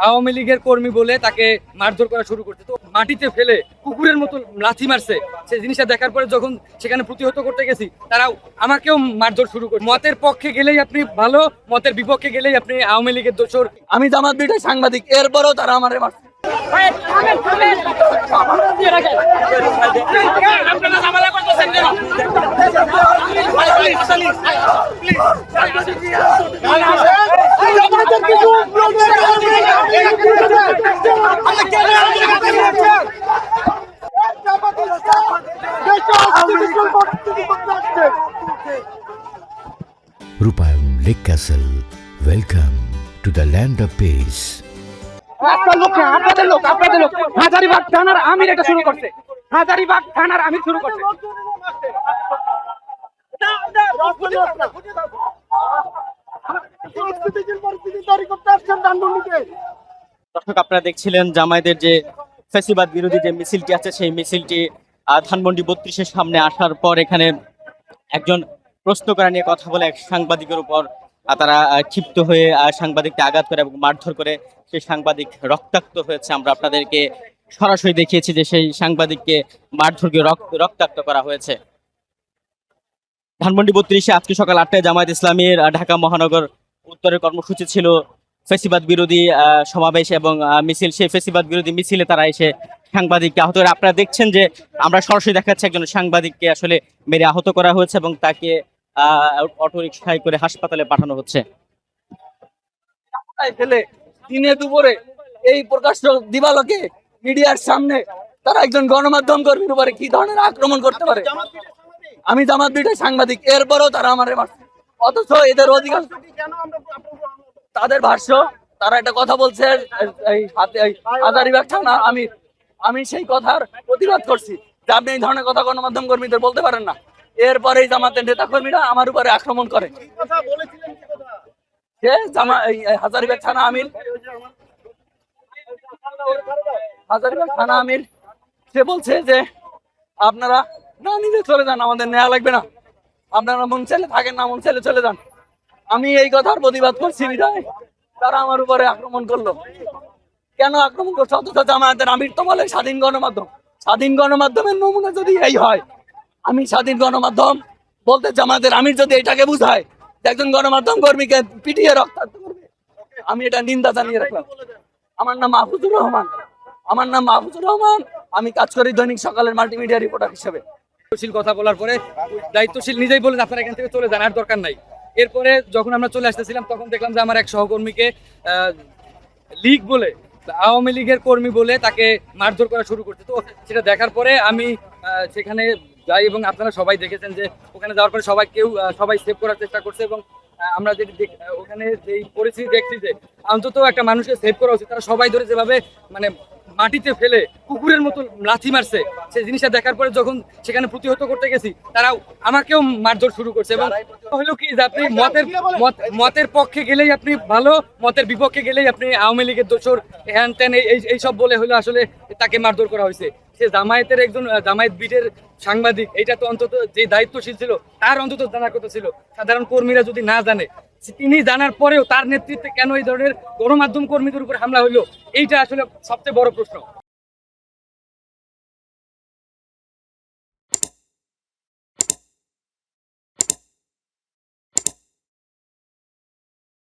আওয়ামী লীগের কর্মী বলে তাকে মারধর করা শুরু করছে, তো মাটিতে ফেলে কুকুরের মতো লাথি মারছে। সেই জিনিসটা দেখার পরে যখন সেখানে প্রতিহত করতে গেছি, তারা আমাকেও মারধর শুরু করছে। মতের পক্ষে গেলেই আপনি ভালো, মতের বিপক্ষে গেলেই আপনি আওয়ামী লীগের দোসর। আমি জামাত বিরোধী সাংবাদিক, এরপরেও তারা আমারে মারছে। Rupayam Lake Castle. Welcome to the land of peace. আপনাদের লোক হাজারীবাগ থানার আমির এটা শুরু করছে। হাজারীবাগ থানার আমির শুরু করছে। দর্শক, আপনারা দেখছিলেন জামায়াতের যে ফ্যাসিবাদ বিরোধী যে মিছিলটি আছে, সেই মিছিলটি ধানমন্ডি 32-এর সামনে আসার পর এখানে একজন প্রশ্ন করা নিয়ে কথা বলে এক সাংবাদিকের উপর তারা ক্ষিপ্ত হয়ে সাংবাদিককে আঘাত করে এবং মারধর করে সেই সাংবাদিক রক্তাক্ত হয়েছে। আমরা আপনাদেরকে সরাসরি দেখিয়েছি যে সেই সাংবাদিককে মারধর করে রক্তাক্ত করা হয়েছে। ধানমন্ডি 32-এ আজকে সকাল 8টায় জামায়াত ইসলামীর ঢাকা মহানগর উত্তরের কর্মসূচি ছিল ফ্যাসিবাদ বিরোধী সমাবেশ এবং মিছিল। সেই ফ্যাসিবাদ বিরোধী মিছিলে তারা এসে সাংবাদিককে আহত করে, আপনারা দেখছেন যে আমরা সরাসরি দেখাচ্ছি একজন সাংবাদিককে আসলে মেরে আহত করা হয়েছে এবং তাকে অটোরিকশায় করে হাসপাতালে পাঠানো হচ্ছে। ফেলে দিনে দুপুরে এই প্রকাশ্য দিবালোকে মিডিয়ার সামনে তারা একজন গণমাধ্যম কর্মীর উপরে কি ধরনের আক্রমণ করতে পারে? আমি জামাত বিরোধী সাংবাদিক, এরপরেও তারা আমারে মারছে। অথচ এদের অধিকাংশ তাদের ভাষ্য, তারা একটা কথা বলছে হাজারীবাগ থানা আমি সেই কথার প্রতিবাদ করছি যে আপনি এই ধরনের কথা গণমাধ্যম কর্মীদের বলতে পারেন না। এরপরেই জামাতের নেতা কর্মীরা আমার উপরে আক্রমণ করে। হাজারীবাগ থানা আমির সে বলছে যে আপনারা না নিজে চলে যান, আমাদের নেওয়া লাগবে না, আপনারা মন চাইলে থাকেন, না মন চাইলে চলে যান। আমি এই কথার প্রতিবাদ করছি বিধায় তারা আমার উপরে আক্রমণ করলো। কেন আক্রমণ করছে? অথচ জামায়াতের আমির তো বলে স্বাধীন গণমাধ্যম। স্বাধীন গণমাধ্যমের নমুনা যদি এই হয়, আমি স্বাধীন গণমাধ্যম বলতে জামায়াতের আমির যদি এটাকে বুঝায় যে একজন গণমাধ্যম কর্মীকে পিটিয়ে রক্তাক্ত করবে, আমি এটা নিন্দা জানিয়ে রাখলাম। আমার নাম মাহফুজুর রহমান, আমি কাজ করি দৈনিক সকালের মাল্টিমিডিয়া রিপোর্টার হিসেবে। কথা বলার পরে দায়িত্বশীল নিজেই বলেন আপনারা এখান থেকে চলে যান, আর দরকার নাই। এরপরে যখন আমরা চলে আসতেছিলাম তখন দেখলাম যে আমার এক সহকর্মীকে লীগ বলে, আওয়ামী লীগের কর্মী বলে তাকে মারধর করা শুরু করছে। তো সেটা দেখার পরে আমি সেখানে যাই এবং আপনারা সবাই দেখেছেন যে ওখানে যাওয়ার পরে সবাই সেভ করার চেষ্টা করছে এবং আমরা যেটি ওখানে যেই পরিস্থিতি দেখছি যে অন্তত একটা মানুষকে সেভ করা উচিত। তারা সবাই ধরে যেভাবে মানে মাটিতে ফেলে কুকুরের মতো লাথি মারছে, সেই জিনিসটা দেখার পরে যখন সেখানে প্রতিহত করতে গেছি, তারা আমাকেও মারধর শুরু করছে। এবং হলো কি যে আপনি মতের পক্ষে গেলেই আপনি ভালো, মতের বিপক্ষে গেলেই আপনি আওয়ামী লীগের দোসর, হ্যান ত্যান এইসব বলে হলো আসলে তাকে মারধর করা হয়েছে। সে জামায়াতের একজন জামায়াত বিটের সাংবাদিক, এইটা তো অন্তত যে দায়িত্বশীল ছিল তার অন্তত জানার কথা ছিল। সাধারণ কর্মীরা যদি না জানে, তিনি জানার পরেও তার নেতৃত্বে কেন এই ধরনের গণমাধ্যম কর্মীদের উপর হামলা হইলো, এইটা আসলে সবচেয়ে বড় প্রশ্ন।